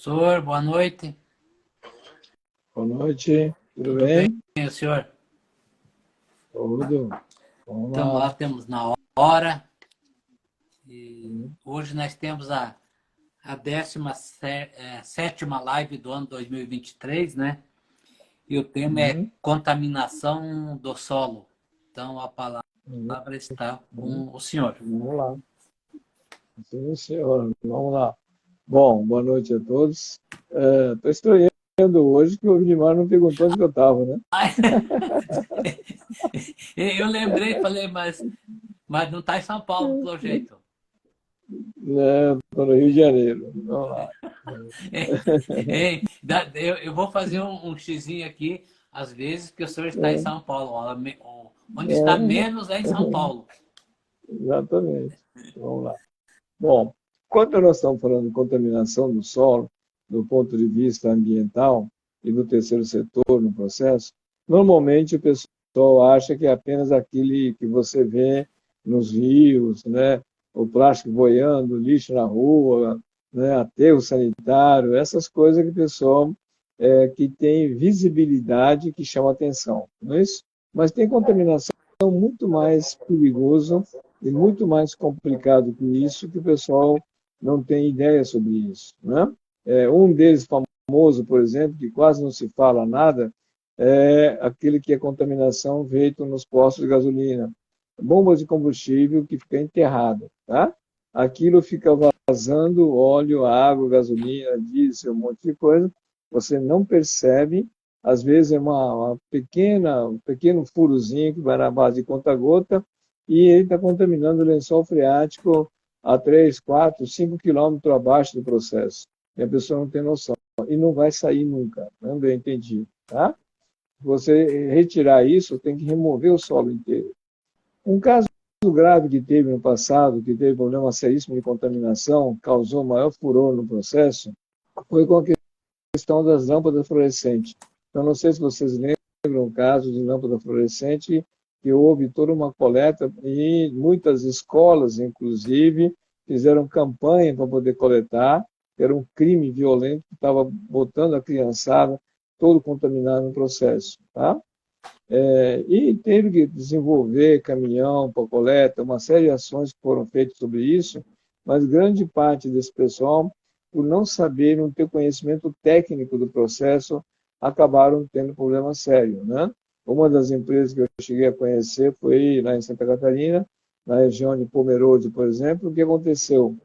Professor, boa noite. Boa noite, tudo Tudo bem, bem? o senhor? Tudo. Vamos Estamos lá, lá. temos na hora. E hoje nós temos a 17ª live do ano 2023, né? E o tema é Uhum, contaminação do solo. Então a uhum, palavra está uhum. com o senhor. Vamos lá. Sim, senhor. Vamos lá. Bom, boa noite a todos. Estou estranhando hoje que o Vindimar não perguntou onde que eu estava, né? Eu lembrei, falei, mas não está em São Paulo, pelo jeito. Estou no Rio de Janeiro. Vamos lá. Eu vou fazer um xizinho aqui, às vezes, que o senhor está em São Paulo. Onde está menos é em São Paulo. Exatamente. Vamos lá. Bom, quando nós estamos falando de contaminação do solo, do ponto de vista ambiental e do terceiro setor no processo, normalmente o pessoal acha que é apenas aquele que você vê nos rios, né? O plástico boiando, lixo na rua, né? Aterro sanitário, essas coisas que o pessoal que tem visibilidade que chama atenção, não é isso? Mas tem contaminação muito mais perigosa e muito mais complicado que isso, que o pessoal não tem ideia sobre isso, né? Um deles famoso, por exemplo, que quase não se fala nada, é aquele que é contaminação feita nos postos de gasolina. Bombas de combustível que fica enterrada, tá? Aquilo fica vazando óleo, água, gasolina, diesel, um monte de coisa. Você não percebe. Às vezes é um pequeno furozinho que vai na base de conta-gota e ele está contaminando o lençol freático a 3, 4, 5 quilômetros abaixo do processo. E a pessoa não tem noção. E não vai sair nunca, não bem entendi. Tá? Você retirar isso, tem que remover o solo inteiro. Um caso grave que teve no passado, que teve problema seríssimo de contaminação, causou maior furor no processo, foi com a questão das lâmpadas fluorescentes. Então, não sei se vocês lembram o caso de lâmpada fluorescente, que houve toda uma coleta e muitas escolas, inclusive, fizeram campanha para poder coletar. Era um crime violento que estava botando a criançada todo contaminado no processo. Tá? E teve que desenvolver caminhão para coleta, uma série de ações que foram feitas sobre isso, mas grande parte desse pessoal, por não saber, não ter conhecimento técnico do processo, acabaram tendo problema sério, né? Uma das empresas que eu cheguei a conhecer foi lá em Santa Catarina, na região de Pomerode, por exemplo. O que aconteceu?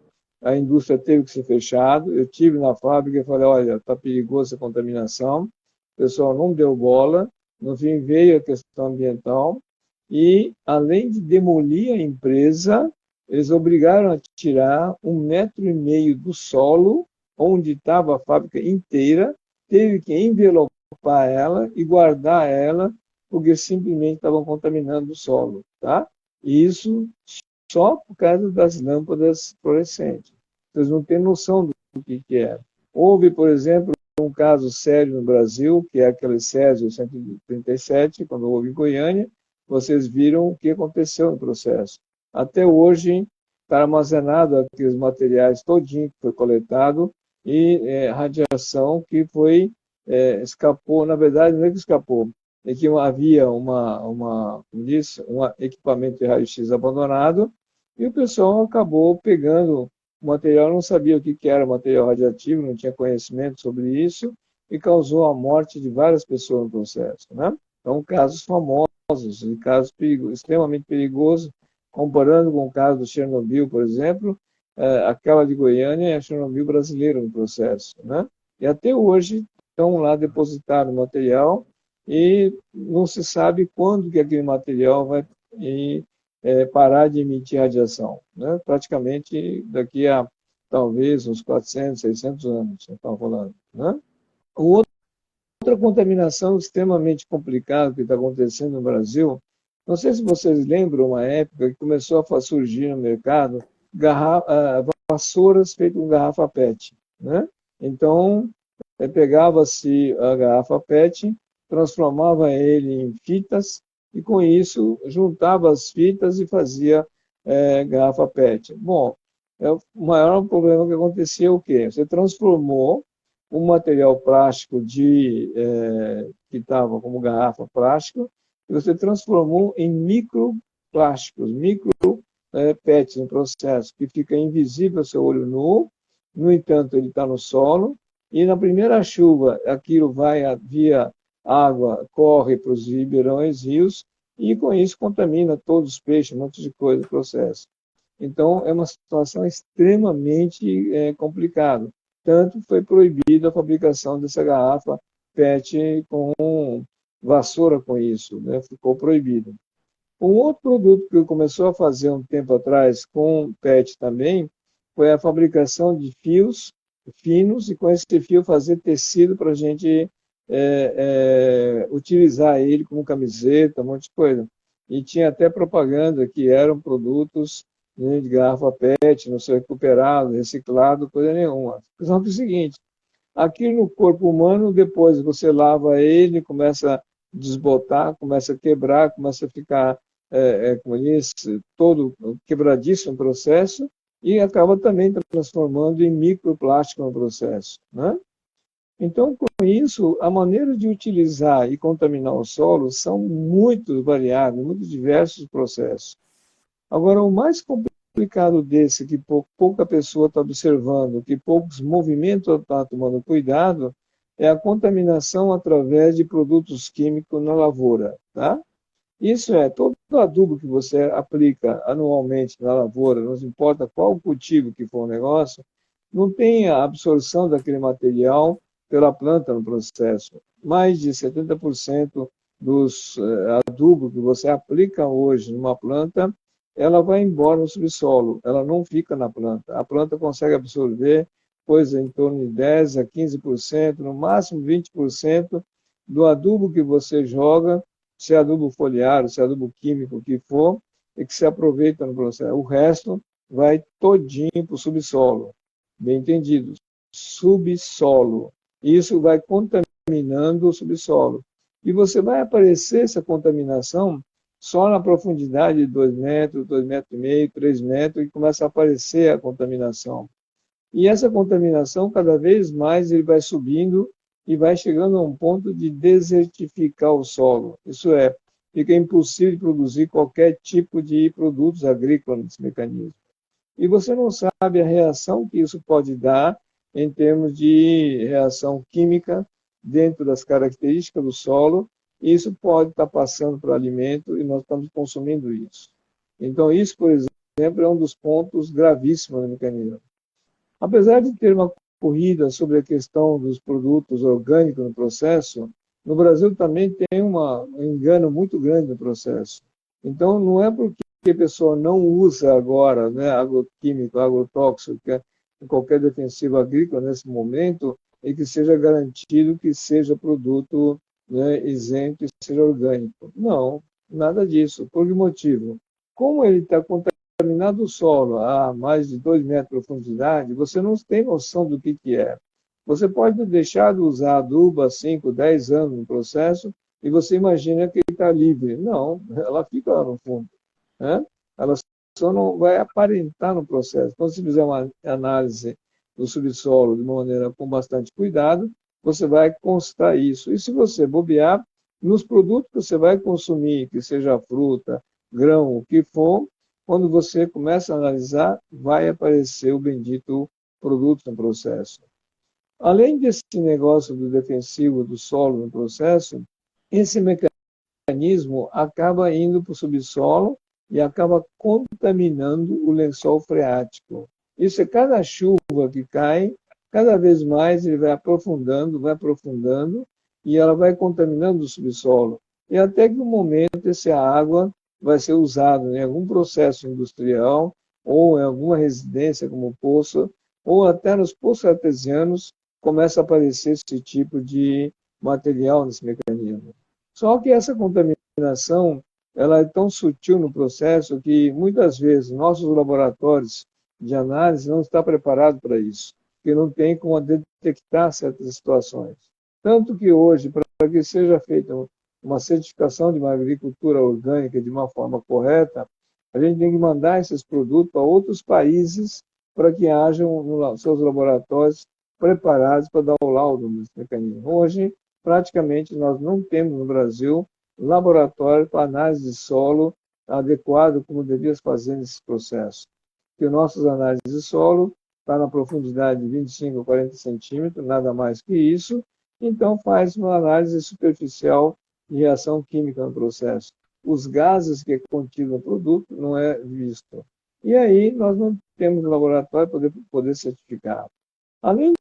A indústria teve que ser fechada. Eu tive na fábrica e falei, olha, está perigosa a contaminação. O pessoal não deu bola. No fim, veio a questão ambiental e, além de demolir a empresa, eles obrigaram a tirar 1,5 metro do solo, onde estava a fábrica inteira, teve que envelopar ela e guardar ela, porque simplesmente estavam contaminando o solo. Tá? E isso só por causa das lâmpadas fluorescentes. Vocês não têm noção do que é. Houve, por exemplo, um caso sério no Brasil, que é aquele Césio 137, quando houve em Goiânia, vocês viram o que aconteceu no processo. Até hoje está armazenado aqueles materiais todinho que foi coletado e radiação que escapou, na verdade não é que escapou, é que havia como disse, um equipamento de raio-x abandonado e o pessoal acabou pegando o material, não sabia o que era material radioativo, não tinha conhecimento sobre isso e causou a morte de várias pessoas no processo. Né? Então, casos famosos, e casos extremamente perigosos, comparando com o caso do Chernobyl, por exemplo, aquela de Goiânia é a Chernobyl brasileira no processo. Né? E até hoje estão lá depositados material e não se sabe quando que aquele material vai parar de emitir radiação. Né? Praticamente daqui a talvez uns 400, 600 anos, estão falando. Né? Outra contaminação extremamente complicada que está acontecendo no Brasil, não sei se vocês lembram uma época que começou a surgir no mercado vassouras feitas com garrafa PET. Né? Então, pegava-se a garrafa PET, transformava ele em fitas e, com isso, juntava as fitas e fazia garrafa PET. Bom, o maior problema que acontecia é o quê? Você transformou um material plástico que estava como garrafa plástica, e você transformou em microplásticos, PETs no processo, que fica invisível ao seu olho nu, no entanto, ele está no solo, e na primeira chuva, aquilo vai via água, corre para os ribeirões, rios, e com isso contamina todos os peixes, um monte de coisa no processo. Então, é uma situação extremamente complicada. Tanto foi proibida a fabricação dessa garrafa PET com vassoura com isso, né? Ficou proibido. Um outro produto que começou a fazer um tempo atrás com PET também foi a fabricação de fios finos e com esse fio fazer tecido para a gente utilizar ele como camiseta, um monte de coisa. E tinha até propaganda que eram produtos, né, de garrafa PET, não sei, recuperado, reciclado, coisa nenhuma. Só que é o seguinte, aqui no corpo humano, depois você lava ele, começa a desbotar, começa a quebrar, começa a ficar como diz, todo quebradiço no processo e acaba também transformando em microplástico no processo, né? Então, com isso, a maneira de utilizar e contaminar o solo são muito variados, muito diversos processos. Agora, o mais complicado desse, que pouca pessoa está observando, que poucos movimentos estão tomando cuidado, é a contaminação através de produtos químicos na lavoura, tá? Isso todo adubo que você aplica anualmente na lavoura, não importa qual cultivo que for o negócio, não tem a absorção daquele material pela planta no processo. Mais de 70% dos adubos que você aplica hoje numa planta, ela vai embora no subsolo, ela não fica na planta. A planta consegue absorver coisa em torno de 10% a 15%, no máximo 20% do adubo que você joga, se é adubo foliar, se é adubo químico, o que for, e que se aproveita no processo. O resto vai todinho para o subsolo. Bem entendido. Subsolo. Isso vai contaminando o subsolo. E você vai aparecer essa contaminação só na profundidade de 2 metros, 2,5 metros, 3 metros, e começa a aparecer a contaminação. E essa contaminação, cada vez mais, ele vai subindo e vai chegando a um ponto de desertificar o solo. Isso fica impossível produzir qualquer tipo de produtos agrícolas nesse mecanismo. E você não sabe a reação que isso pode dar em termos de reação química dentro das características do solo, e isso pode estar passando para o alimento e nós estamos consumindo isso. Então, isso, por exemplo, é um dos pontos gravíssimos no mecanismo. Apesar de ter uma corrida sobre a questão dos produtos orgânicos no processo, no Brasil também tem um engano muito grande no processo. Então, não é porque a pessoa não usa agora, né, agroquímico, agrotóxico, qualquer defensivo agrícola nesse momento, e que seja garantido que seja produto, né, isento e seja orgânico. Não, nada disso. Por que motivo? Como ele está contaminado o solo a mais de 2 metros de profundidade, você não tem noção do que é. Você pode deixar de usar adubo há 5, 10 anos no processo e você imagina que ele está livre. Não, ela fica lá no fundo, né? Ela só não vai aparentar no processo. Então, se fizer uma análise do subsolo de uma maneira com bastante cuidado, você vai constar isso. E se você bobear, nos produtos que você vai consumir, que seja fruta, grão, o que for, quando você começa a analisar, vai aparecer o bendito produto no processo. Além desse negócio do defensivo do solo no processo, esse mecanismo acaba indo para o subsolo e acaba contaminando o lençol freático. Isso é cada chuva que cai, cada vez mais ele vai aprofundando, e ela vai contaminando o subsolo. E até que no momento essa água vai ser usada em algum processo industrial, ou em alguma residência como poço, ou até nos poços artesianos começa a aparecer esse tipo de material nesse mecanismo. Só que essa contaminação ela é tão sutil no processo que muitas vezes nossos laboratórios de análise não estão preparados para isso, porque não tem como detectar certas situações. Tanto que hoje, para que seja feita uma certificação de uma agricultura orgânica de uma forma correta, a gente tem que mandar esses produtos para outros países para que hajam nos seus laboratórios preparados para dar o laudo desse mecanismo. Hoje, praticamente, nós não temos no Brasil laboratório para análise de solo adequado como devia fazer nesse processo. Porque nossas análises de solo estão na profundidade de 25 a 40 centímetros, nada mais que isso, então faz uma análise superficial de reação química no processo. Os gases que é contido no produto não é visto. E aí nós não temos laboratório para poder certificar. Além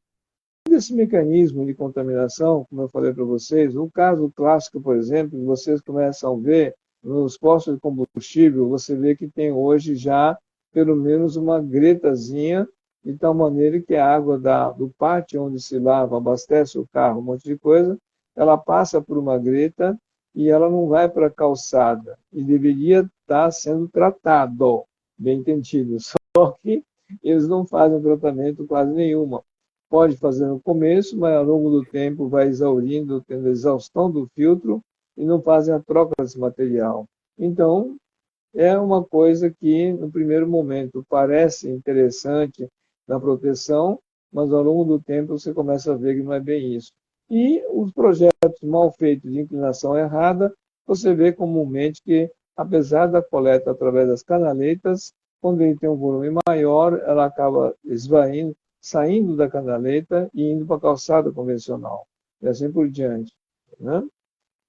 desse mecanismo de contaminação, como eu falei para vocês, um caso clássico, por exemplo, que vocês começam a ver nos postos de combustível, você vê que tem hoje já pelo menos uma gretazinha, de tal maneira que a água do pátio onde se lava, abastece o carro, um monte de coisa, ela passa por uma greta e ela não vai para a calçada. E deveria estar sendo tratado, bem entendido. Só que eles não fazem tratamento quase nenhuma. Pode fazer no começo, mas ao longo do tempo vai exaurindo, tendo exaustão do filtro e não fazem a troca desse material. Então, é uma coisa que, no primeiro momento, parece interessante na proteção, mas ao longo do tempo você começa a ver que não é bem isso. E os projetos mal feitos de inclinação errada, você vê comumente que, apesar da coleta através das canaletas, quando ele tem um volume maior, ela acaba esvaindo, saindo da canaleta e indo para a calçada convencional, e assim por diante. Né?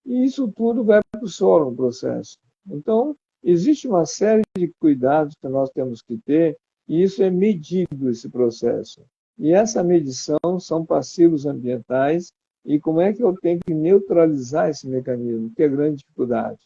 E isso tudo vai para o solo no processo. Então, existe uma série de cuidados que nós temos que ter, e isso é medido, esse processo. E essa medição são passivos ambientais, e como é que eu tenho que neutralizar esse mecanismo, que é a grande dificuldade.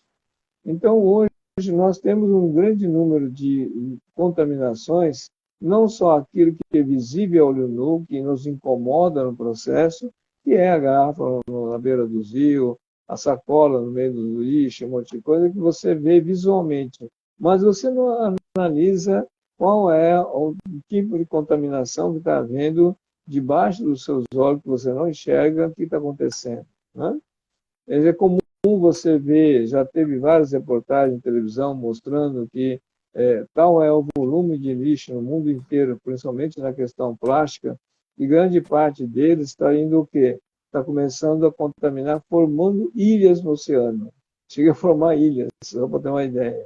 Então, hoje nós temos um grande número de contaminações, não só aquilo que é visível ao olho nu, que nos incomoda no processo, que é a garrafa na beira do rio, a sacola no meio do lixo, um monte de coisa que você vê visualmente. Mas você não analisa qual é o tipo de contaminação que está havendo debaixo dos seus olhos, que você não enxerga o que está acontecendo. Né? É comum você ver, já teve várias reportagens em televisão mostrando que tal é o volume de lixo no mundo inteiro, principalmente na questão plástica, e grande parte deles está indo o quê? Está começando a contaminar, formando ilhas no oceano. Chega a formar ilhas, só para ter uma ideia.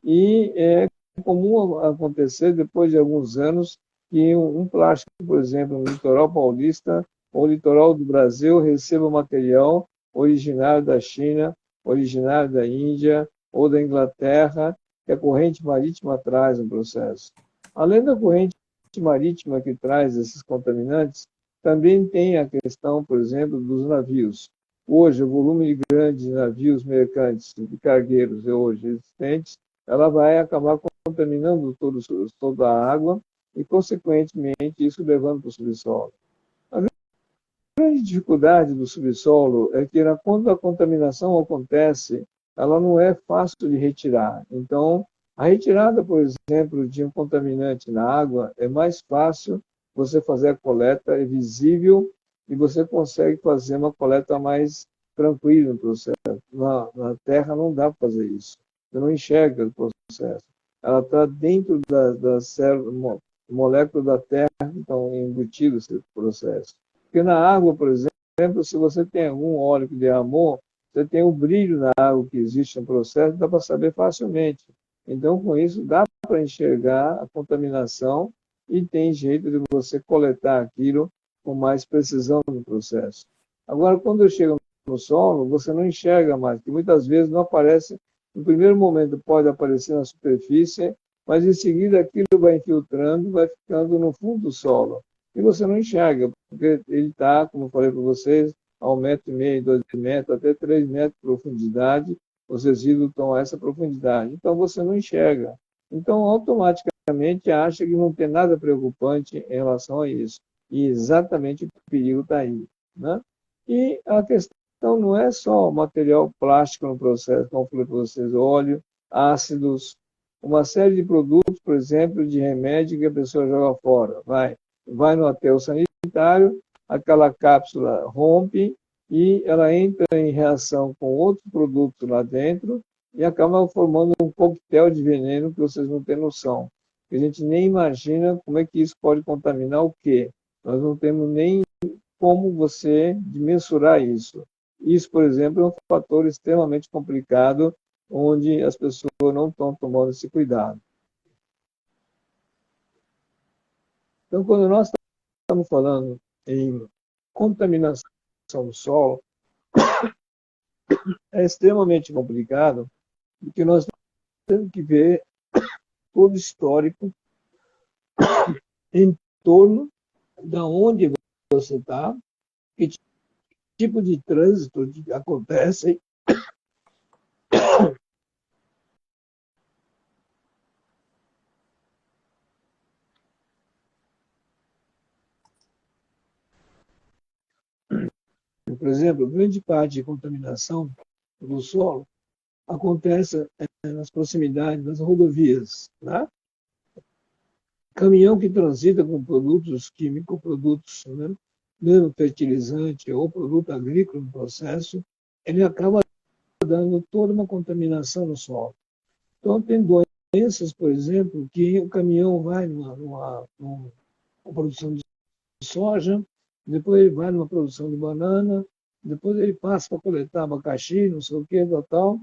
E é comum acontecer, depois de alguns anos, que um plástico, por exemplo, no litoral paulista ou litoral do Brasil, receba material originário da China, originário da Índia ou da Inglaterra, que a corrente marítima traz no processo. Além da corrente marítima que traz esses contaminantes, também tem a questão, por exemplo, dos navios. Hoje, o volume grande de navios mercantes e cargueiros hoje existentes, ela vai acabar contaminando toda a água e, consequentemente, isso levando para o subsolo. A grande dificuldade do subsolo é que, quando a contaminação acontece, ela não é fácil de retirar. Então, a retirada, por exemplo, de um contaminante na água é mais fácil você fazer a coleta, é visível e você consegue fazer uma coleta mais tranquila no processo. Na terra não dá para fazer isso. Você não enxerga o processo. Ela está dentro das moléculas da terra que estão embutidas nesse processo. Porque na água, por exemplo, se você tem algum óleo que derramou, você tem o brilho na água que existe no processo, dá para saber facilmente. Então, com isso, dá para enxergar a contaminação e tem jeito de você coletar aquilo com mais precisão no processo. Agora, quando chega no solo, você não enxerga mais, porque muitas vezes não aparece, no primeiro momento pode aparecer na superfície, mas em seguida aquilo vai infiltrando, vai ficando no fundo do solo. E você não enxerga, porque ele está, como eu falei para vocês, a 1,5 m, 2 metros, até 3 metros de profundidade, os resíduos estão a essa profundidade. Então, você não enxerga. Então, automaticamente, acha que não tem nada preocupante em relação a isso. E exatamente o perigo está aí. Né? E a questão não é só o material plástico no processo, como eu falei para vocês, óleo, ácidos, uma série de produtos, por exemplo, de remédio que a pessoa joga fora. Vai no aterro sanitário, aquela cápsula rompe e ela entra em reação com outros produtos lá dentro e acaba formando um coquetel de veneno que vocês não têm noção. A gente nem imagina como é que isso pode contaminar o quê? Nós não temos nem como você mensurar isso. Isso, por exemplo, é um fator extremamente complicado, onde as pessoas não estão tomando esse cuidado. Então, quando nós estamos falando em contaminação do solo, é extremamente complicado, porque nós temos que ver todo o histórico em torno da onde você está, que tipo de trânsito acontece. Por exemplo, grande parte de contaminação do solo acontece nas proximidades das rodovias, né? Caminhão que transita com produtos químicos, produtos, né, mesmo fertilizante ou produto agrícola no processo, ele acaba dando toda uma contaminação no solo. Então, tem doenças, por exemplo, que o caminhão vai numa produção de soja, depois ele vai numa produção de banana, depois ele passa para coletar abacaxi, não sei o que, tal.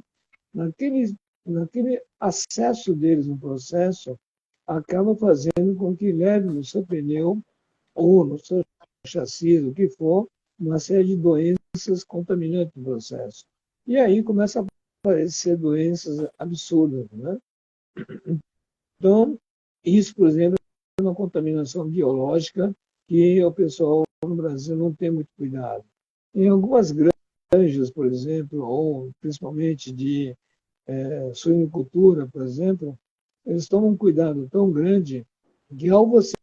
Naquele acesso deles no processo, acaba fazendo com que leve no seu pneu ou no seu chassi, o que for, uma série de doenças contaminantes no processo. E aí começa a aparecer doenças absurdas, né? Então, isso, por exemplo, é uma contaminação biológica que o pessoal no Brasil não tem muito cuidado. Em algumas granjas, por exemplo, ou principalmente de suinicultura, por exemplo, eles tomam um cuidado tão grande que ao você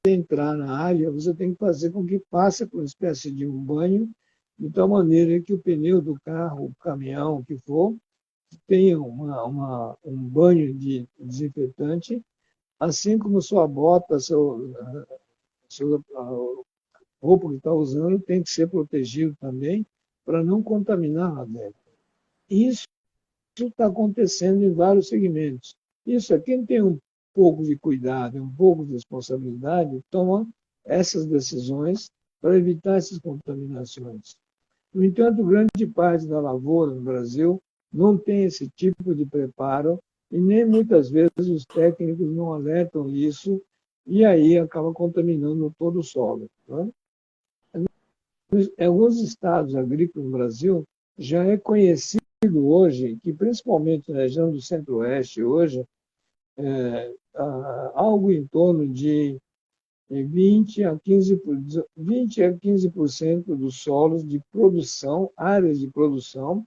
entrar na área, você tem que fazer com que passe por uma espécie de um banho, de tal maneira que o pneu do carro, o caminhão, o que for, tenha um banho de desinfetante, assim como sua bota, sua roupa que está usando tem que ser protegido também para não contaminar lá dentro. Isso está acontecendo em vários segmentos. Isso, quem tem um pouco de cuidado, um pouco de responsabilidade, toma essas decisões para evitar essas contaminações. No entanto, grande parte da lavoura no Brasil não tem esse tipo de preparo e nem muitas vezes os técnicos não alertam isso e aí acaba contaminando todo o solo. Né? Em alguns estados agrícolas no Brasil já é conhecido hoje que, principalmente na região do Centro-Oeste, hoje, algo em torno de 20 a 15% dos solos de produção, áreas de produção,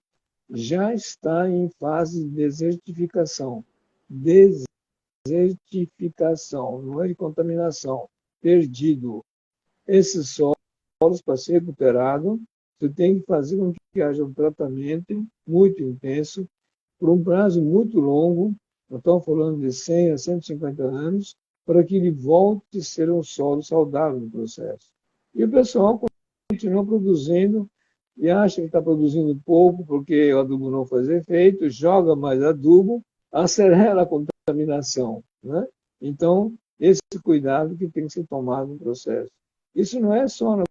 já está em fase de desertificação. Desertificação, não é de contaminação. Perdido. Esses solos, para ser recuperado, você tem que fazer com que haja um tratamento muito intenso, por um prazo muito longo, nós estamos falando de 100 a 150 anos, para que ele volte a ser um solo saudável no processo. E o pessoal continua produzindo e acha que está produzindo pouco porque o adubo não faz efeito, joga mais adubo, acelera a contaminação. Né? Então, esse cuidado que tem que ser tomado no processo. Isso não é só na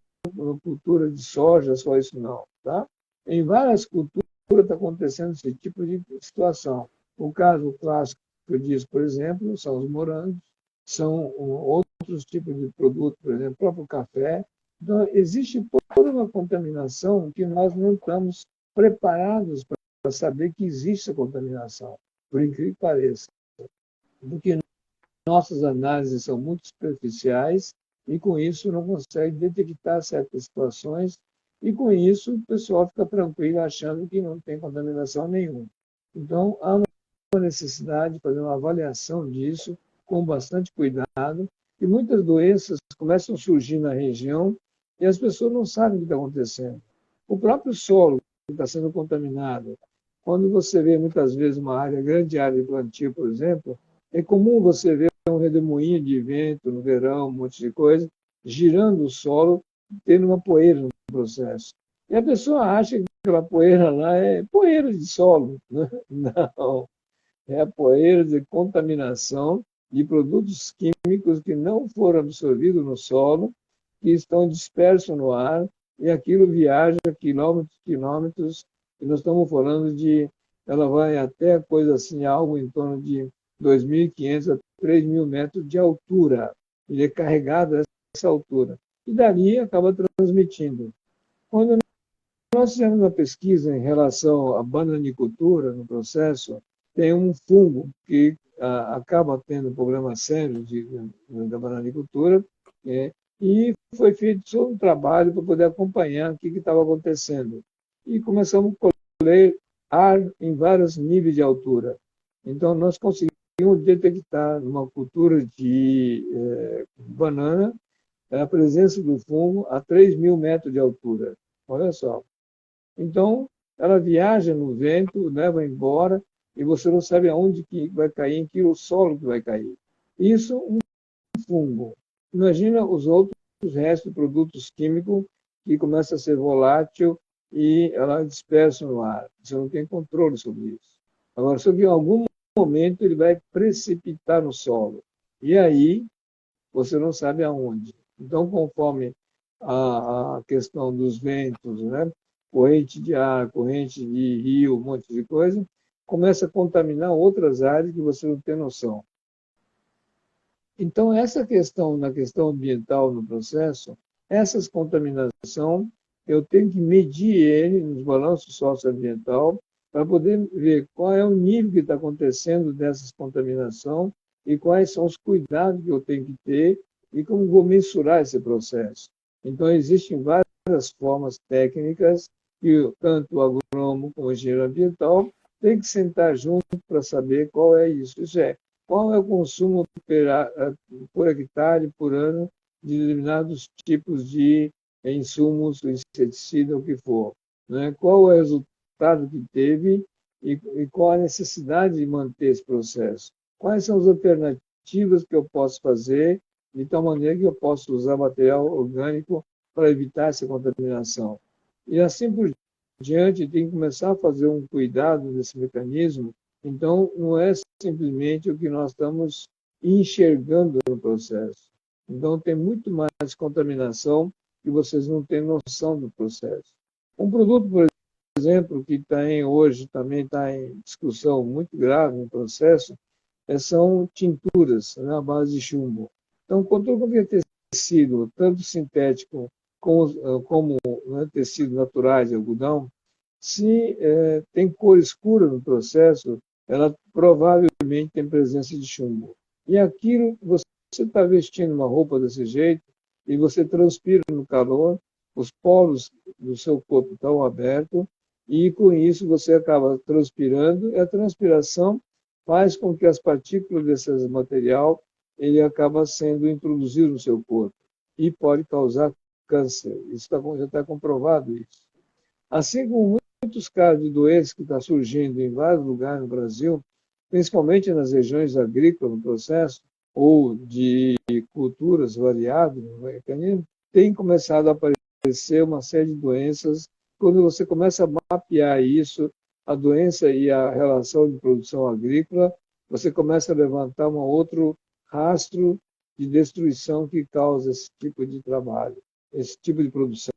cultura de soja, só isso não. Tá? Em várias culturas está acontecendo esse tipo de situação. O caso clássico que eu disse, por exemplo, são os morangos, são outros tipos de produtos, por exemplo, o próprio café. Então, existe toda uma contaminação que nós não estamos preparados para saber que existe a contaminação, por incrível que pareça. Porque nossas análises são muito superficiais e, com isso, não consegue detectar certas situações e, com isso, o pessoal fica tranquilo achando que não tem contaminação nenhuma. Então, há uma necessidade de fazer uma avaliação disso com bastante cuidado, e muitas doenças começam a surgir na região e as pessoas não sabem o que está acontecendo. O próprio solo está sendo contaminado. Quando você vê muitas vezes uma área, grande área de plantio, por exemplo, é comum você ver um redemoinho de vento no verão, um monte de coisa, girando o solo, tendo uma poeira no processo. E a pessoa acha que aquela poeira lá é poeira de solo. Né? Não, é a poeira de contaminação de produtos químicos que não foram absorvidos no solo que estão dispersos no ar e aquilo viaja quilômetros, quilômetros, e nós estamos falando de, ela vai até coisa assim, algo em torno de 2.500 a 3.000 metros de altura. Ele é carregado a essa altura. E dali acaba transmitindo. Quando nós fizemos uma pesquisa em relação à bananicultura no processo, tem um fungo que acaba tendo problemas sérios da bananicultura, e foi feito todo um trabalho para poder acompanhar o que estava acontecendo. E começamos a colher ar em vários níveis de altura. Então, nós conseguimos detectar numa cultura de banana a presença do fungo a 3.000 metros de altura. Olha só. Então, ela viaja no vento, leva embora, e você não sabe aonde que vai cair, em que o solo que vai cair. Isso um fungo. Imagina os outros restos de produtos químicos que começam a ser volátil e ela dispersa no ar. Você não tem controle sobre isso. Agora, só que em algum momento ele vai precipitar no solo. E aí, você não sabe aonde. Então, conforme a questão dos ventos, né? Corrente de ar, corrente de rio, um monte de coisa, começa a contaminar outras áreas que você não tem noção. Então, essa questão, na questão ambiental no processo, essas contaminações, eu tenho que medir ele nos balanços socioambiental para poder ver qual é o nível que está acontecendo dessas contaminações e quais são os cuidados que eu tenho que ter e como vou mensurar esse processo. Então, existem várias formas técnicas que tanto o agrônomo como o engenheiro ambiental tem que sentar junto para saber qual é isso. Isso é, qual é o consumo por hectare, por ano, de determinados tipos de insumos, inseticida, o que for. Né? Qual é o resultado que teve e qual a necessidade de manter esse processo. Quais são as alternativas que eu posso fazer de tal maneira que eu possa usar material orgânico para evitar essa contaminação. E assim por diante, tem que começar a fazer um cuidado nesse mecanismo. Então, não é simplesmente o que nós estamos enxergando no processo. Então, tem muito mais contaminação que vocês não têm noção do processo. Um produto, por exemplo, que hoje também está em discussão muito grave no processo, são tinturas, né, à base de chumbo. Então, quando qualquer tecido, tanto sintético como né, tecidos naturais de algodão, se tem cor escura no processo, ela provavelmente tem presença de chumbo. E aquilo, você está vestindo uma roupa desse jeito e você transpira no calor, os poros do seu corpo estão abertos e com isso você acaba transpirando e a transpiração faz com que as partículas desse material ele acaba sendo introduzido no seu corpo e pode causar câncer. Isso já está comprovado isso. Assim como muitos casos de doenças que estão surgindo em vários lugares no Brasil, principalmente nas regiões agrícolas no processo, ou de culturas variadas no mecanismo, tem começado a aparecer uma série de doenças. Quando você começa a mapear isso, a doença e a relação de produção agrícola, você começa a levantar um outro rastro de destruição que causa esse tipo de trabalho, esse tipo de produção.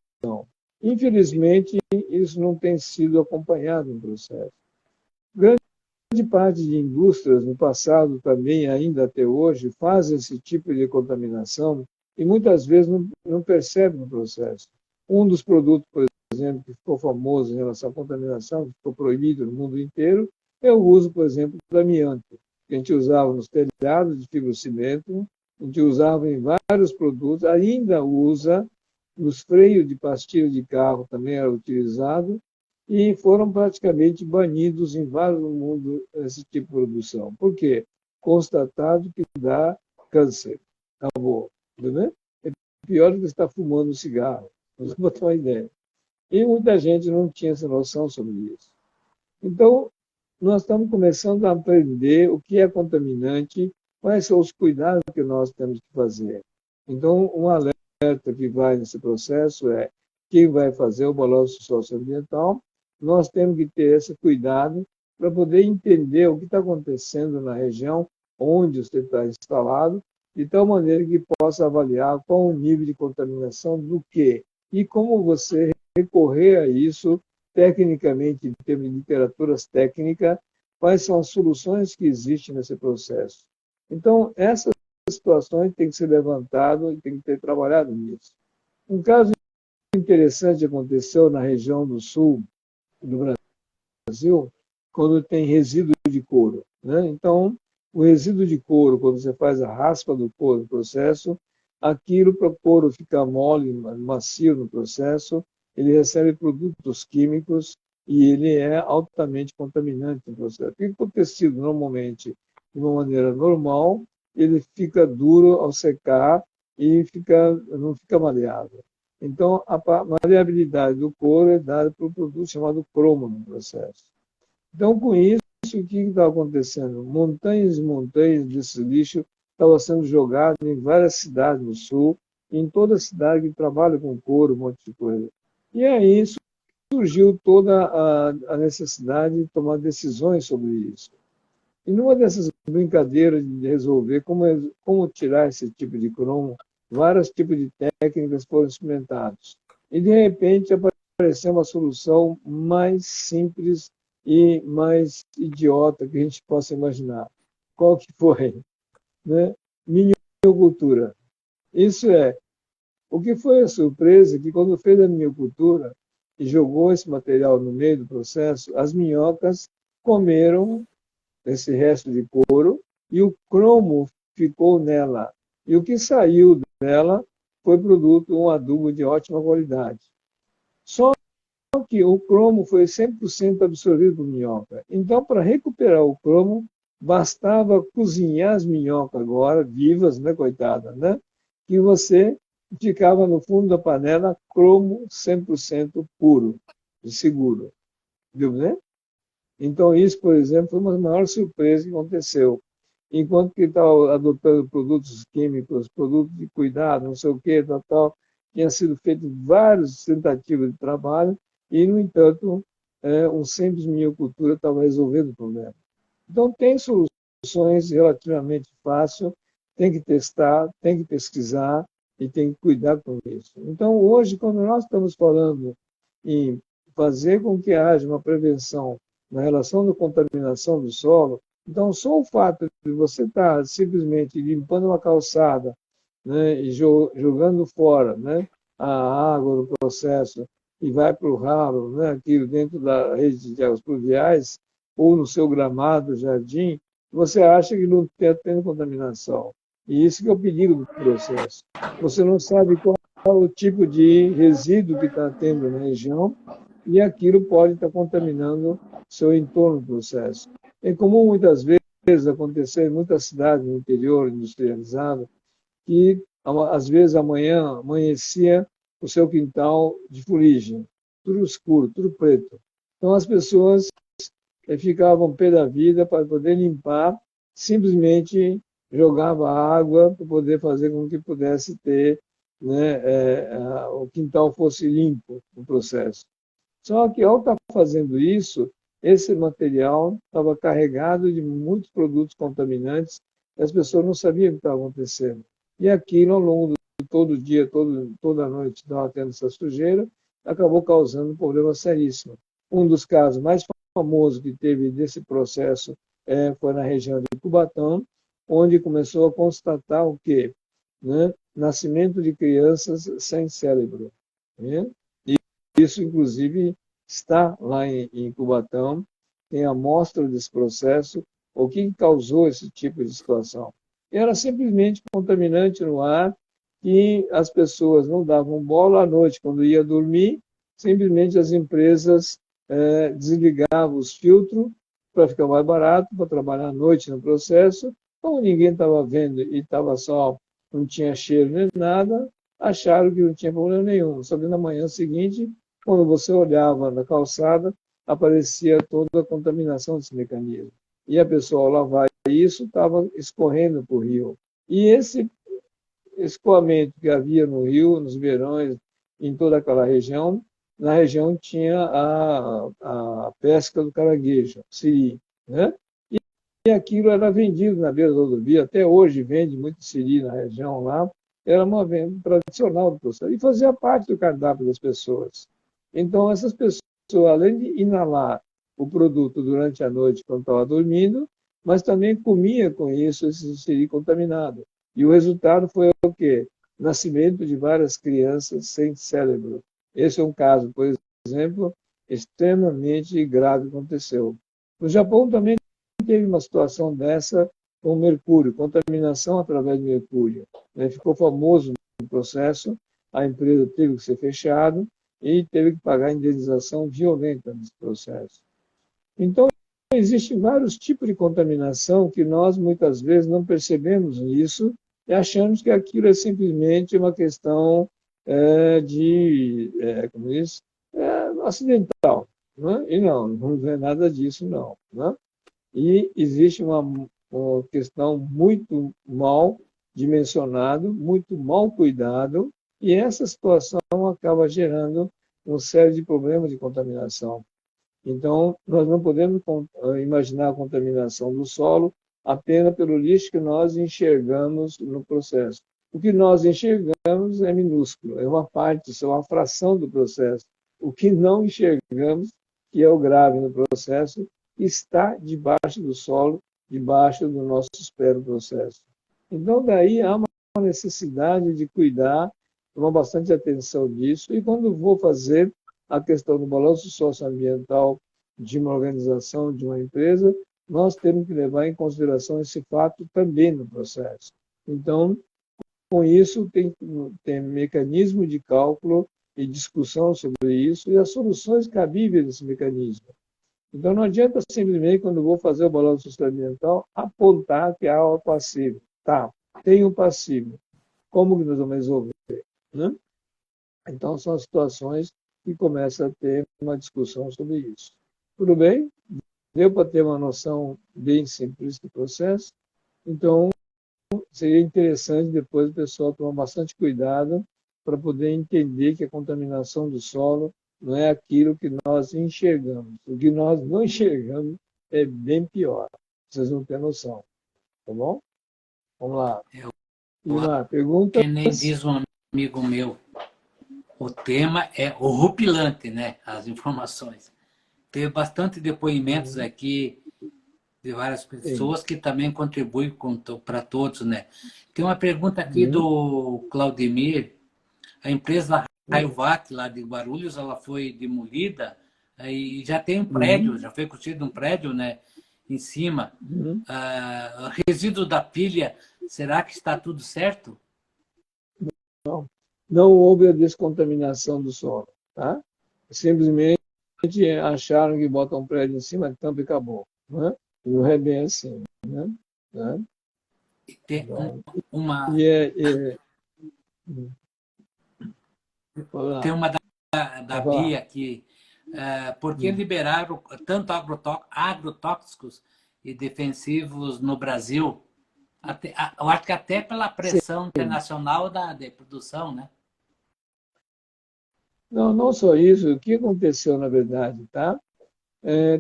Infelizmente, isso não tem sido acompanhado no processo. Grande parte de indústrias no passado também, ainda até hoje, fazem esse tipo de contaminação e muitas vezes não percebem no processo. Um dos produtos, por exemplo, que ficou famoso em relação à contaminação, que ficou proibido no mundo inteiro, é o uso, por exemplo, do amianto, que a gente usava nos telhados de fibrocimento, a gente usava em vários produtos, ainda usa nos freios de pastilha de carro também era utilizado, e foram praticamente banidos em vários mundos esse tipo de produção. Por quê? Constatado que dá câncer. Acabou. Entendeu? É pior do que estar fumando um cigarro. Vamos botar uma ideia. E muita gente não tinha essa noção sobre isso. Então, nós estamos começando a aprender o que é contaminante, quais são os cuidados que nós temos que fazer. Então, um alerta que vai nesse processo é quem vai fazer o balanço socioambiental, nós temos que ter esse cuidado para poder entender o que está acontecendo na região onde você está instalado, de tal maneira que possa avaliar qual o nível de contaminação do quê e como você recorrer a isso tecnicamente, em termos de literaturas técnicas, quais são as soluções que existem nesse processo. Então, essas situações têm que ser levantadas e têm que ter trabalhado nisso. Um caso interessante aconteceu na região do sul do Brasil, quando tem resíduo de couro, né? Então, o resíduo de couro, quando você faz a raspa do couro no processo, aquilo para o couro ficar mole, macio no processo, ele recebe produtos químicos e ele é altamente contaminante no processo. Porque o tecido, normalmente, de uma maneira normal, ele fica duro ao secar e não fica maleável. Então, a maleabilidade do couro é dada por um produto chamado cromo no processo. Então, com isso, o que estava acontecendo? Montanhas e montanhas desse lixo estavam sendo jogados em várias cidades no sul, em toda cidade que trabalha com couro, um monte de coisa. E aí surgiu toda a necessidade de tomar decisões sobre isso. E numa dessas brincadeiras de resolver como tirar esse tipo de cromo, vários tipos de técnicas foram experimentados. E, de repente, apareceu uma solução mais simples e mais idiota que a gente possa imaginar. Qual que foi? Né? Minhocultura. Isso é, o que foi a surpresa é que quando fez a minhocultura e jogou esse material no meio do processo, as minhocas comeram esse resto de couro e o cromo ficou nela. E o que saiu dela foi produto, um adubo de ótima qualidade. Só que o cromo foi 100% absorvido por minhoca. Então, para recuperar o cromo, bastava cozinhar as minhocas agora, vivas, né, coitada, né? Que você ficava no fundo da panela cromo 100% puro, e seguro. Viu, né? Então, isso, por exemplo, foi uma das maiores surpresas que aconteceu. Enquanto que estava adotando produtos químicos, produtos de cuidado, não sei o que, tal, tinha sido feito várias tentativas de trabalho e, no entanto, um simples minhocultura estava resolvendo o problema. Então, tem soluções relativamente fáceis, tem que testar, tem que pesquisar e tem que cuidar com isso. Então, hoje, quando nós estamos falando em fazer com que haja uma prevenção na relação da contaminação do solo, então só o fato de você estar simplesmente limpando uma calçada, né, e jogando fora, né, a água do processo e vai para o ralo, né, aquilo dentro da rede de águas pluviais ou no seu gramado, jardim, você acha que não está tendo contaminação. E isso que é o perigo do processo. Você não sabe qual é o tipo de resíduo que está tendo na região e aquilo pode estar contaminando seu entorno do processo. É comum muitas vezes acontecer em muitas cidades no interior industrializado que às vezes amanhecia o seu quintal de fuligem, tudo escuro, tudo preto. Então as pessoas ficavam pé da vida para poder limpar, simplesmente jogava água para poder fazer com que pudesse ter, né, o quintal fosse limpo no processo. Só que ao estar fazendo isso, esse material estava carregado de muitos produtos contaminantes e as pessoas não sabiam o que estava acontecendo. E aquilo, ao longo de todo o dia, toda a noite, estava tendo essa sujeira, acabou causando um problema seríssimo. Um dos casos mais famosos que teve desse processo foi na região de Cubatão, onde começou a constatar o quê? Né? Nascimento de crianças sem cérebro. Né? Isso, inclusive, está lá em Cubatão, tem amostra desse processo, o que causou esse tipo de situação. Era simplesmente contaminante no ar, que as pessoas não davam bola à noite, quando ia dormir, simplesmente as empresas desligavam os filtros para ficar mais barato, para trabalhar à noite no processo. Como ninguém estava vendo e estava só, não tinha cheiro nem nada, acharam que não tinha problema nenhum. Só que na manhã seguinte, quando você olhava na calçada, aparecia toda a contaminação desse mecanismo. E a pessoa, ao lavar isso, estava escorrendo para o rio. E esse escoamento que havia no rio, nos verões, em toda aquela região, na região tinha a pesca do caranguejo, siri, né? E aquilo era vendido na beira da rodovia, até hoje vende muito siri na região lá, era uma venda tradicional do processo, e fazia parte do cardápio das pessoas. Então, essas pessoas, além de inalar o produto durante a noite quando estava dormindo, mas também comia com isso esse siri contaminado. E o resultado foi o quê? Nascimento de várias crianças sem cérebro. Esse é um caso, por exemplo, extremamente grave que aconteceu. No Japão também teve uma situação dessa com mercúrio, contaminação através de mercúrio. Ficou famoso no processo, a empresa teve que ser fechada e teve que pagar indenização violenta nesse processo. Então, existem vários tipos de contaminação que nós, muitas vezes, não percebemos isso e achamos que aquilo é simplesmente uma questão como diz, acidental. Né? E não é nada disso, não. Né? E existe uma questão muito mal dimensionada, muito mal cuidado, e essa situação acaba gerando uma série de problemas de contaminação. Então, nós não podemos imaginar a contaminação do solo apenas pelo lixo que nós enxergamos no processo. O que nós enxergamos é minúsculo, é uma parte, é uma fração do processo. O que não enxergamos, que é o grave no processo, está debaixo do solo, debaixo do nosso processo. Então, daí há uma necessidade de cuidar, tomar bastante atenção nisso, e quando vou fazer a questão do balanço socioambiental de uma organização, de uma empresa, nós temos que levar em consideração esse fato também no processo. Então, com isso, tem mecanismo de cálculo e discussão sobre isso e as soluções cabíveis desse mecanismo. Então, não adianta simplesmente, quando vou fazer o balanço socioambiental, apontar que há algo passivo. Tá, tem um passivo. Como que nós vamos resolver? Né? Então, são as situações que começa a ter uma discussão sobre isso. Tudo bem? Deu para ter uma noção bem simples do processo? Então, seria interessante depois o pessoal tomar bastante cuidado para poder entender que a contaminação do solo não é aquilo que nós enxergamos. O que nós não enxergamos é bem pior. Vocês não têm noção. Tá bom? Vamos lá. Uma pergunta. Que nem diz um amigo meu, o tema é horripilante, né? As informações. Teve bastante depoimentos aqui de várias pessoas que também contribuem para todos, né? Tem uma pergunta aqui do Claudemir. A empresa Rayovac, lá de Guarulhos, ela foi demolida e já tem um prédio, já foi construído um prédio, né, em cima. Resíduo da pilha, será que está tudo certo? Não houve a descontaminação do solo, tá? Simplesmente acharam que botam um prédio em cima, tampa e acabou. Né? Não é bem assim. Né? E tem uma... Tem uma da Bia aqui. Por que liberaram tanto agrotóxicos e defensivos no Brasil? Eu acho que até pela pressão internacional de produção, né? Não só isso. O que aconteceu, na verdade, tá?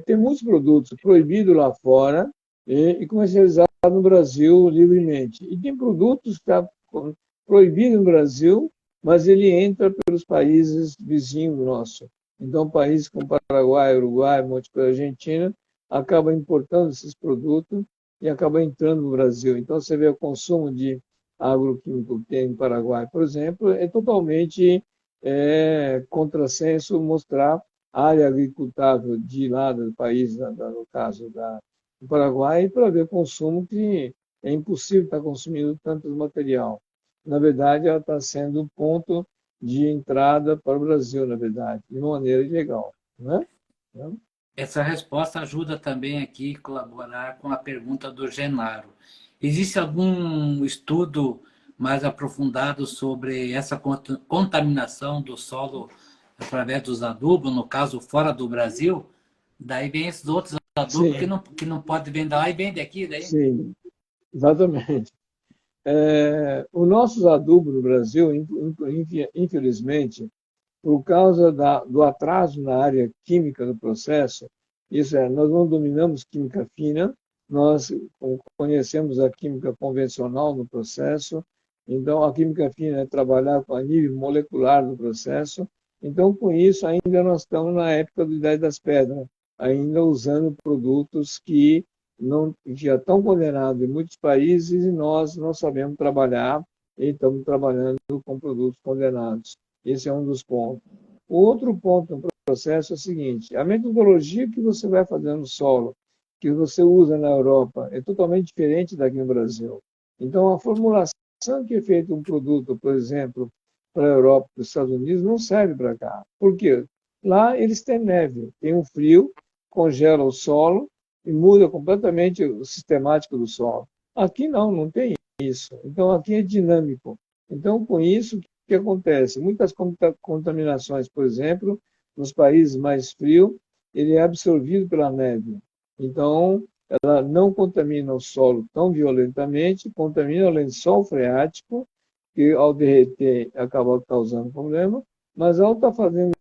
Tem muitos produtos proibidos lá fora e comercializados no Brasil livremente. E tem produtos que estão proibidos no Brasil, mas ele entra pelos países vizinhos nossos. Então, países como Paraguai, Uruguai, Monte Pedro, Argentina, acabam importando esses produtos e acabam entrando no Brasil. Então, você vê o consumo de agroquímico que tem em Paraguai, por exemplo, é totalmente contrassenso mostrar a área agricultável de lá do país, no caso do Paraguai, para ver o consumo que é impossível estar consumindo tanto material. Na verdade, ela está sendo um ponto de entrada para o Brasil, na verdade, de uma maneira ilegal. Né? Essa resposta ajuda também aqui a colaborar com a pergunta do Genaro. Existe algum estudo mais aprofundado sobre essa contaminação do solo através dos adubos, no caso, fora do Brasil? Daí vem esses outros adubos que não pode vender lá e vende aqui, daí? Sim, exatamente. Os nossos adubos no Brasil, infelizmente, por causa do atraso na área química do processo, isso nós não dominamos química fina, nós conhecemos a química convencional no processo, então a química fina é trabalhar a nível molecular do processo, então com isso ainda nós estamos na época da Idade das Pedras, ainda usando produtos que não, que já estão condenados em muitos países e nós não sabemos trabalhar e estamos trabalhando com produtos condenados. Esse é um dos pontos. O outro ponto no processo é o seguinte, a metodologia que você vai fazer no solo, que você usa na Europa, é totalmente diferente daqui no Brasil. Então, a formulação que é feita um produto, por exemplo, para a Europa, para os Estados Unidos, não serve para cá. Por quê? Lá eles têm neve, tem um frio, congela o solo e muda completamente o sistemático do solo. Aqui não, não tem isso. Então, aqui é dinâmico. Então, com isso, o que acontece? Muitas contaminações, por exemplo, nos países mais frios, ele é absorvido pela neve. Então, ela não contamina o solo tão violentamente, contamina o lençol freático, que ao derreter acaba causando problema, mas ao estar fazendo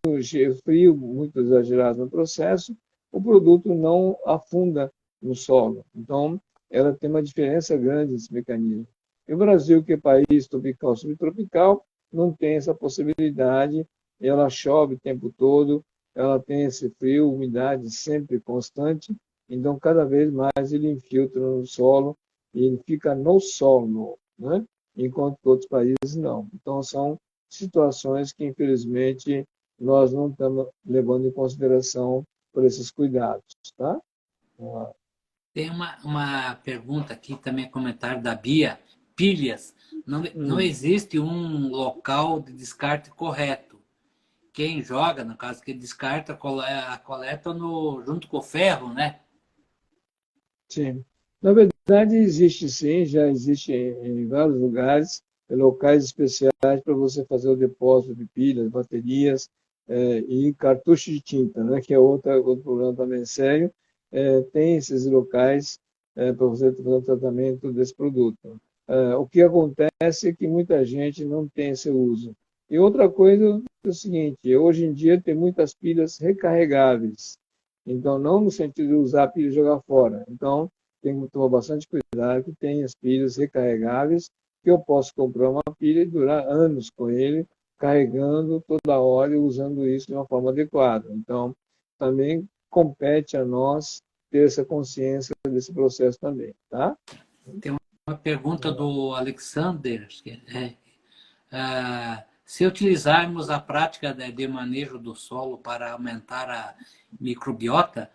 frio muito exagerado no processo, o produto não afunda no solo. Então, ela tem uma diferença grande esse mecanismo. E o Brasil, que é país tropical subtropical, não tem essa possibilidade, ela chove o tempo todo, ela tem esse frio, umidade sempre constante, então cada vez mais ele infiltra no solo e ele fica no solo, né? Enquanto que outros países não. Então são situações que infelizmente nós não estamos levando em consideração por esses cuidados, tá? Tem uma pergunta aqui, também comentário da Bia. Pilhas. Não existe um local de descarte correto. Quem joga, no caso, que descarta, a coleta junto com o ferro, né? Sim. Na verdade, existe sim, já existe em vários lugares, locais especiais para você fazer o depósito de pilhas, baterias e cartucho de tinta, né, que é outro problema também sério. Tem esses locais para você fazer o tratamento desse produto. O que acontece é que muita gente não tem esse uso. E outra coisa é o seguinte, hoje em dia tem muitas pilhas recarregáveis. Então, não no sentido de usar a pilha e jogar fora. Então, tem que tomar bastante cuidado que tem as pilhas recarregáveis, que eu posso comprar uma pilha e durar anos com ele, carregando toda hora e usando isso de uma forma adequada. Então, também compete a nós ter essa consciência desse processo também, tá? Tem uma pergunta do Alexander, se utilizarmos a prática de manejo do solo para aumentar a microbiota,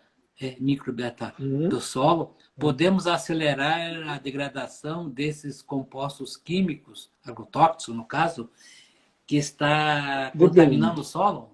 do solo, podemos acelerar a degradação desses compostos químicos, agrotóxicos no caso, que está contaminando o solo?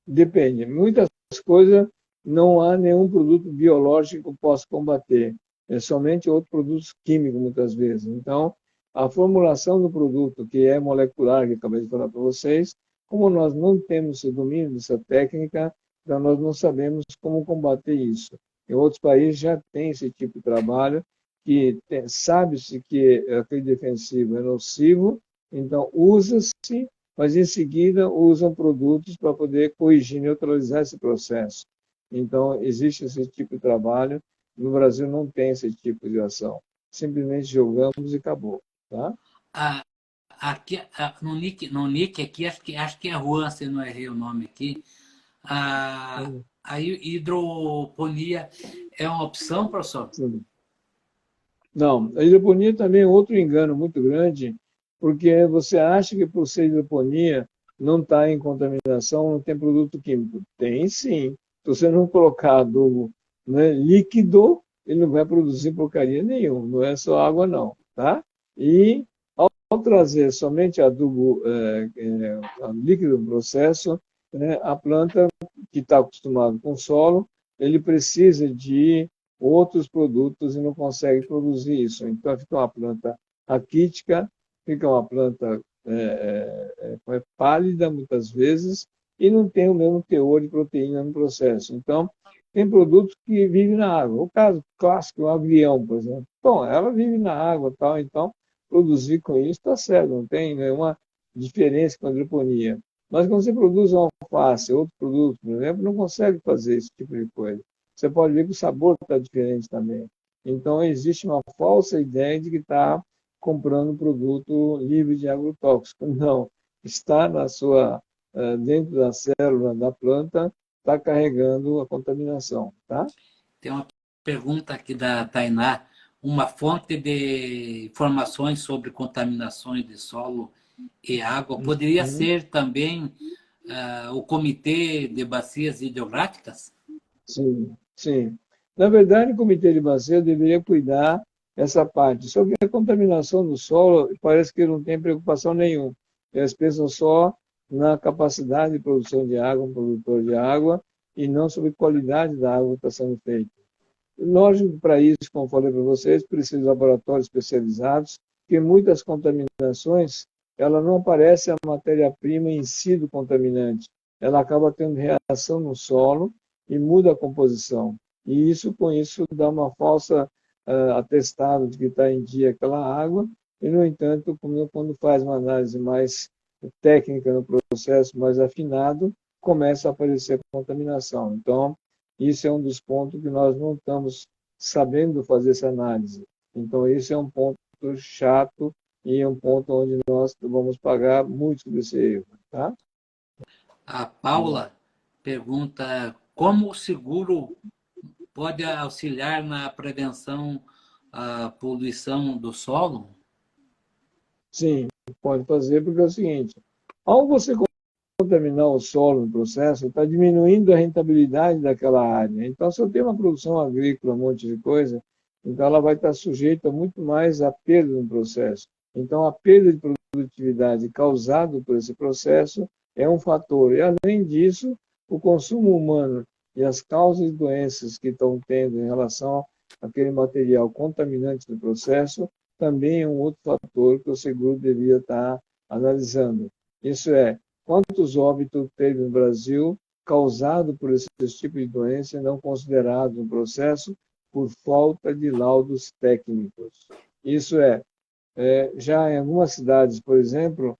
Depende. Muitas coisas não há nenhum produto biológico que possa combater. É somente outros produtos químicos, muitas vezes. Então, a formulação do produto, que é molecular, que acabei de falar para vocês, como nós não temos o domínio dessa técnica, então nós não sabemos como combater isso. Em outros países já tem esse tipo de trabalho, que sabe-se que aquele defensivo é nocivo, então usa-se, mas em seguida usam produtos para poder corrigir, neutralizar esse processo. Então, existe esse tipo de trabalho. No Brasil não tem esse tipo de ação. Simplesmente jogamos e acabou. Tá? Aqui, no nick aqui, acho que é Juan, se não errei o nome aqui. A hidroponia é uma opção, professor? Sim. Não, a hidroponia também é outro engano muito grande, porque você acha que por ser hidroponia não está em contaminação, não tem produto químico. Tem sim. Se você não colocar adubo, né, líquido, ele não vai produzir porcaria nenhuma, não é só água não. Tá? E ao trazer somente adubo líquido no processo, né, a planta que está acostumada com o solo, ele precisa de outros produtos e não consegue produzir isso. Então, fica uma planta raquítica, fica uma planta pálida, muitas vezes, e não tem o mesmo teor de proteína no processo. Então, tem produtos que vivem na água. O caso clássico é o agrião, por exemplo. Bom, ela vive na água, tal, então, produzir com isso está certo, não tem nenhuma diferença com a hidroponia. Mas quando você produz uma alface, outro produto, por exemplo, não consegue fazer esse tipo de coisa. Você pode ver que o sabor está diferente também. Então, existe uma falsa ideia de que está comprando um produto livre de agrotóxico. Não, está dentro da célula da planta, está carregando a contaminação, tá? Tem uma pergunta aqui da Tainá. Uma fonte de informações sobre contaminações de solo e água poderia Uhum. ser também o Comitê de Bacias Hidrográficas? Sim, sim. Na verdade, o Comitê de Bacia deveria cuidar essa parte. Sobre a contaminação do solo, parece que não tem preocupação nenhuma. Eles pensam só na capacidade de produção de água, um produtor de água, e não sobre a qualidade da água que está sendo feita. Lógico que para isso, como falei para vocês, precisa de laboratórios especializados, porque muitas contaminações, ela não aparece a matéria-prima em si do contaminante. Ela acaba tendo reação no solo e muda a composição. E isso, com isso, dá uma falsa atestado de que está em dia aquela água, e, no entanto, quando faz uma análise mais técnica no processo, mais afinado, começa a aparecer contaminação. Então, isso é um dos pontos que nós não estamos sabendo fazer essa análise. Então, isso é um ponto chato e é um ponto onde nós vamos pagar muito desse erro. Tá? A Paula pergunta como o seguro pode auxiliar na prevenção à poluição do solo? Sim, pode fazer, porque é o seguinte: ao você contaminar o solo no processo, está diminuindo a rentabilidade daquela área. Então, se eu tenho uma produção agrícola, um monte de coisa, então ela vai estar sujeita muito mais à perda no processo. Então, a perda de produtividade causada por esse processo é um fator. E, além disso, o consumo humano e as causas de doenças que estão tendo em relação àquele material contaminante do processo também é um outro fator que o seguro devia estar analisando. Isso é, quantos óbitos teve no Brasil causado por esse tipo de doença não considerado no processo por falta de laudos técnicos. Isso já em algumas cidades, por exemplo,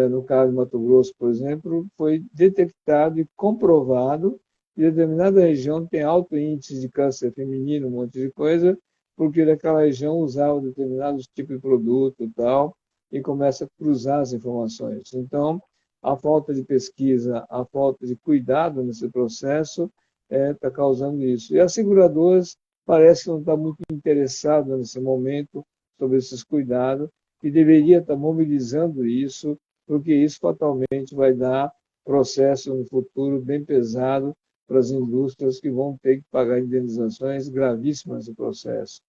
no caso de Mato Grosso, por exemplo, foi detectado e comprovado que determinada região tem alto índice de câncer feminino, um monte de coisa, porque naquela região usava determinados tipos de produto e tal, e começa a cruzar as informações. Então, a falta de pesquisa, a falta de cuidado nesse processo está causando isso. E as seguradoras parece que não estão muito interessadas nesse momento sobre esses cuidados e deveria estar mobilizando isso, porque isso fatalmente vai dar processo no futuro bem pesado para as indústrias que vão ter que pagar indenizações gravíssimas no processo.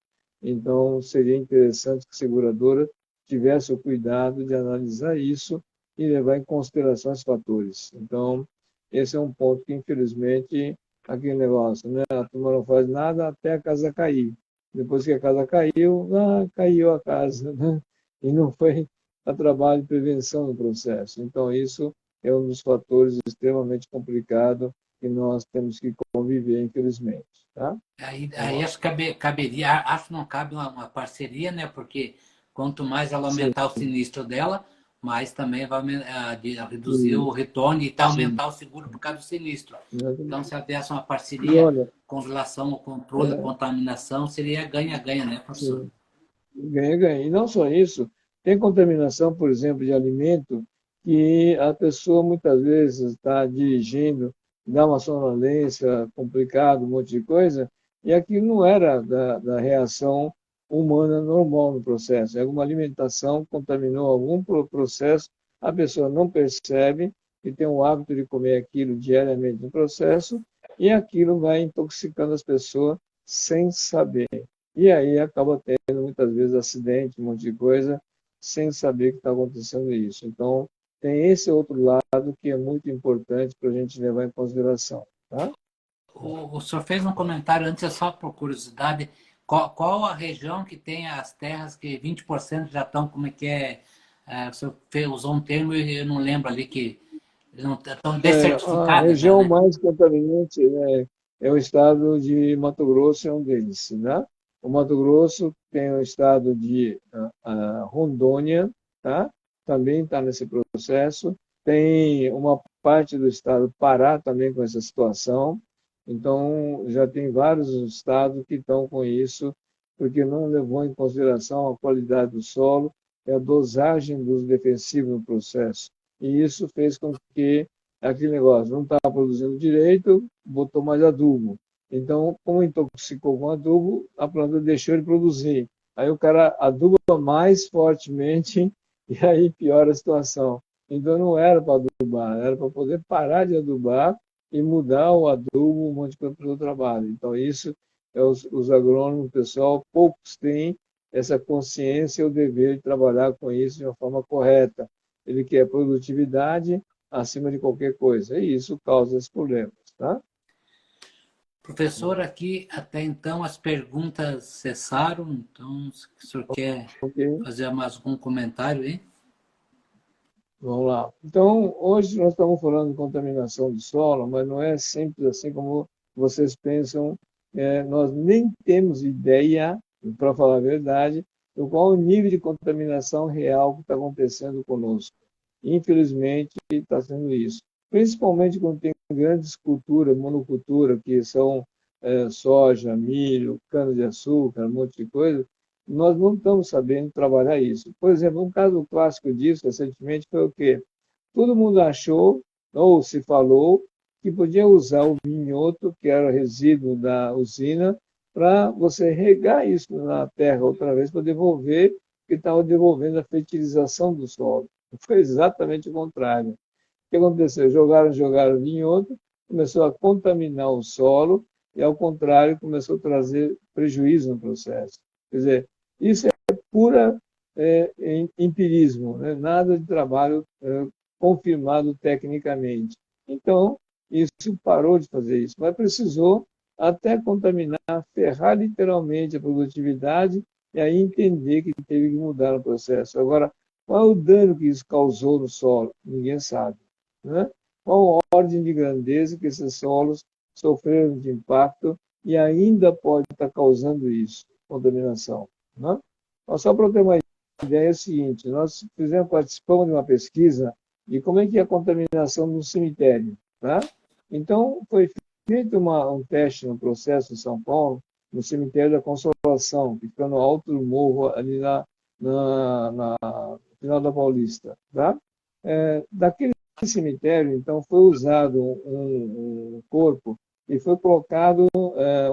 Então, seria interessante que a seguradora tivesse o cuidado de analisar isso e levar em consideração esses fatores. Então, esse é um ponto que, infelizmente, aquele negócio, né? A turma não faz nada até a casa cair. Depois que a casa caiu, caiu a casa, né? E não foi a trabalho de prevenção do processo. Então, isso é um dos fatores extremamente complicados que nós temos que conviver, infelizmente. Tá? Aí acho que caberia, acho que não cabe uma parceria, né? Porque quanto mais ela Sim, aumentar o sinistro dela, mais também vai reduzir o sim, retorno e tá sim, aumentar o seguro por causa do sinistro. Então, exatamente. se houvesse uma E parceria olha, com relação ao controle da é, contaminação, seria ganha-ganha, né, professor? sim, ganha, ganha. E não só isso, tem contaminação, por exemplo, de alimento, que a pessoa muitas vezes está dirigindo, dá uma sonolência complicada, um monte de coisa, e aquilo não era da reação humana normal no processo. Alguma alimentação contaminou algum processo, a pessoa não percebe e tem o hábito de comer aquilo diariamente no processo, e aquilo vai intoxicando as pessoas sem saber. E aí acaba tendo muitas vezes acidente, um monte de coisa, sem saber que está acontecendo isso. Então, tem esse outro lado que é muito importante para a gente levar em consideração. Tá? O senhor fez um comentário antes, é só por curiosidade, qual a região que tem as terras que 20% já estão, como é que é? O senhor usou um termo e eu não lembro ali que não estão A descertificadas já, região né? mais contaminante é o estado de Mato Grosso, é um deles. Né? O Mato Grosso tem o estado de Rondônia, tá? Também está nesse processo. Tem uma parte do estado do Pará também com essa situação. Então, já tem vários estados que estão com isso, porque não levou em consideração a qualidade do solo e a dosagem dos defensivos no processo. E isso fez com que aquele negócio não estava produzindo direito, botou mais adubo. Então, como intoxicou com adubo, a planta deixou de produzir. Aí o cara aduba mais fortemente e aí piora a situação. Então não era para adubar, era para poder parar de adubar e mudar o adubo, um monte de coisa para o trabalho. Então isso, os agrônomos, o pessoal, poucos têm essa consciência e o dever de trabalhar com isso de uma forma correta. Ele quer produtividade acima de qualquer coisa, e isso causa esses problemas. Tá? Professor, aqui até então as perguntas cessaram, então se o senhor quer Ok, fazer mais algum comentário aí? vamos lá. Então, hoje nós estamos falando de contaminação do solo, mas não é simples assim como vocês pensam. Nós nem temos ideia, para falar a verdade, do qual o nível de contaminação real que está acontecendo conosco. Infelizmente, está sendo isso. Principalmente quando tem grandes culturas, monocultura, que são soja, milho, cana-de-açúcar, um monte de coisa, nós não estamos sabendo trabalhar isso. Por exemplo, um caso clássico disso, recentemente, foi o quê? Todo mundo achou, ou se falou, que podia usar o minhoto, que era resíduo da usina, para você regar isso na terra outra vez, para devolver, que estava devolvendo a fertilização do solo. Foi exatamente o contrário. O que aconteceu? Jogaram vinhoto, começou a contaminar o solo e, ao contrário, começou a trazer prejuízo no processo. Quer dizer, isso é pura empirismo, né? Nada de trabalho confirmado tecnicamente. Então, isso parou de fazer isso, mas precisou até contaminar, ferrar literalmente a produtividade e aí entender que teve que mudar o processo. Agora, qual é o dano que isso causou no solo? Ninguém sabe. Né? Qual a ordem de grandeza que esses solos sofreram de impacto e ainda pode estar causando isso, contaminação. Né? Só para ter uma ideia, é o seguinte, nós participamos de uma pesquisa de como é que é a contaminação no cemitério. Tá? Então, foi feito um teste no processo em São Paulo, no cemitério da Consolação, que fica no alto do morro, ali no final da Paulista. Tá? Daquele cemitério, então, foi usado um corpo e foi colocado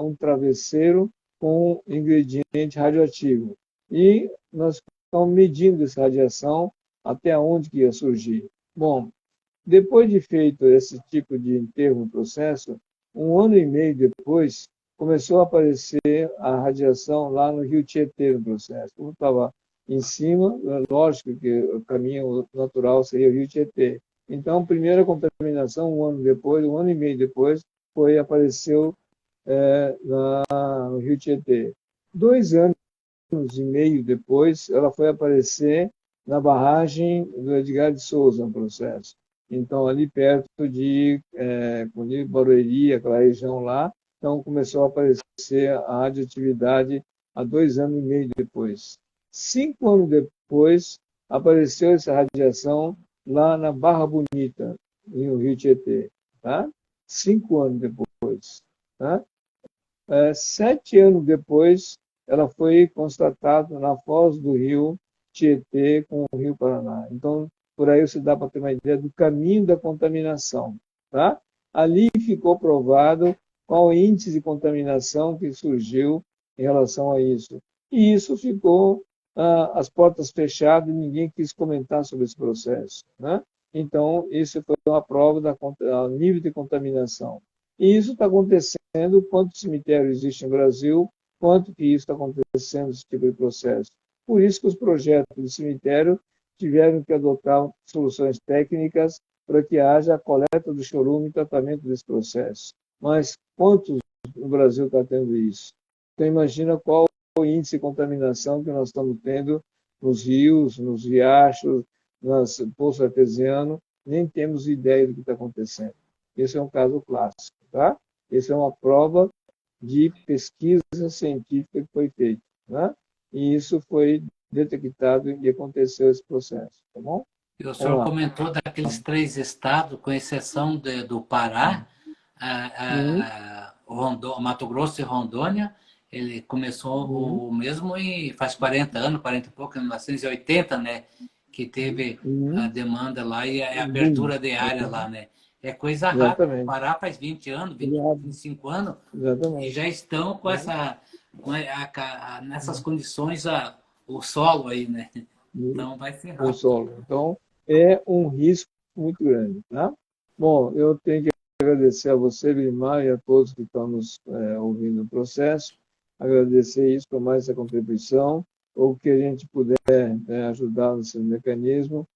um travesseiro com ingrediente radioativo. E nós estamos medindo essa radiação até onde que ia surgir. Bom, depois de feito esse tipo de enterro no processo, um ano e meio depois, começou a aparecer a radiação lá no Rio Tietê no processo. Como estava em cima, lógico que o caminho natural seria o Rio Tietê. Então, a primeira contaminação, um ano depois, um ano e meio depois, apareceu no Rio Tietê. 2 anos e meio depois, ela foi aparecer na barragem do Edgar de Souza, no processo. Então, ali perto de Barueri, aquela região lá, então começou a aparecer a radioatividade há 2 anos e meio depois. 5 anos depois, apareceu essa radiação lá na Barra Bonita, no Rio Tietê. Tá? 5 anos depois. Tá? 7 anos depois, ela foi constatada na foz do rio Tietê com o rio Paraná. Então, por aí você dá para ter uma ideia do caminho da contaminação. Tá? Ali ficou provado qual o índice de contaminação que surgiu em relação a isso. E isso ficou as portas fechadas e ninguém quis comentar sobre esse processo. Né? Então, isso foi uma prova do nível de contaminação. E isso está acontecendo, quanto cemitério existe no Brasil, quanto que isso está acontecendo, esse tipo de processo. Por isso que os projetos de cemitério tiveram que adotar soluções técnicas para que haja a coleta do chorume e tratamento desse processo. Mas quantos no Brasil está tendo isso? Então imagina qual o índice de contaminação que nós estamos tendo nos rios, nos riachos, nos poços artesianos, nem temos ideia do que está acontecendo. Esse é um caso clássico. Tá? Essa é uma prova de pesquisa científica que foi feita. Né? E isso foi detectado e aconteceu esse processo. Tá bom? E o senhor comentou daqueles 3 estados, com exceção do Pará, Mato Grosso e Rondônia, ele começou Uhum. o mesmo e faz 40 anos, 40 e pouco, em 1980, né? Que teve a Uhum. demanda lá e a Boom. abertura de área lá, né? É coisa rápida. Exatamente. Pará faz 20 anos, 20, Exato. 25 anos, e Exatamente. já estão com Uhum. essa, nessas condições, o solo aí, né? E Então vai ser o rápido. solo. Então, é um risco muito grande, tá? Bom, eu tenho que agradecer a você, Limar, e a todos que estão nos ouvindo no processo, agradecer isso por mais essa contribuição, ou que a gente puder ajudar nesse mecanismo.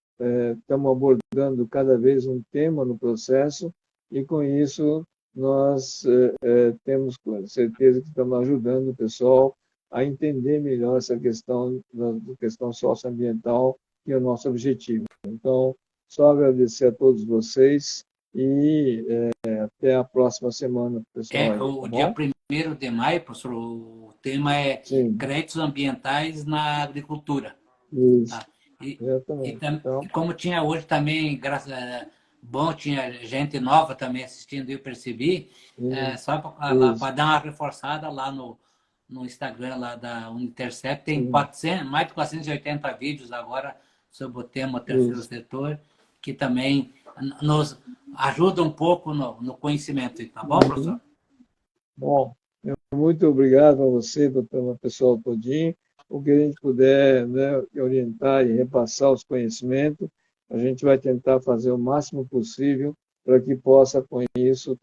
Estamos abordando cada vez um tema no processo, e com isso nós temos certeza que estamos ajudando o pessoal a entender melhor essa questão da questão socioambiental, que é o nosso objetivo. Então, só agradecer a todos vocês e até a próxima semana, pessoal É, aí, tá o dia bom? 1º de maio, professor, o tema é Sim, créditos ambientais na agricultura. isso, Tá? E, exatamente. e Então, como tinha hoje também, graças a bom, tinha gente nova também assistindo, eu percebi, só isso, para dar uma reforçada lá no Instagram lá da Unintercept, tem sim, 400, mais de 480 vídeos agora sobre o tema terceiro isso. setor, que também nos ajuda um pouco no conhecimento, tá bom, professor? Bom, muito obrigado a você, doutor, pessoal todinho. O que a gente puder, né, orientar e repassar os conhecimentos, a gente vai tentar fazer o máximo possível para que possa, com isso,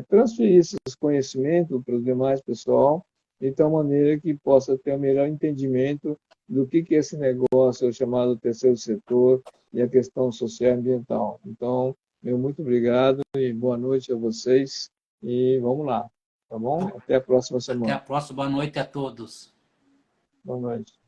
transferir esses conhecimentos para os demais pessoal, de tal maneira que possa ter o melhor entendimento do que é esse negócio chamado terceiro setor e a questão social e ambiental. Então, meu muito obrigado e boa noite a vocês e vamos lá. Tá bom? Até a próxima Até semana. a próxima. Boa noite a todos. Boa noite.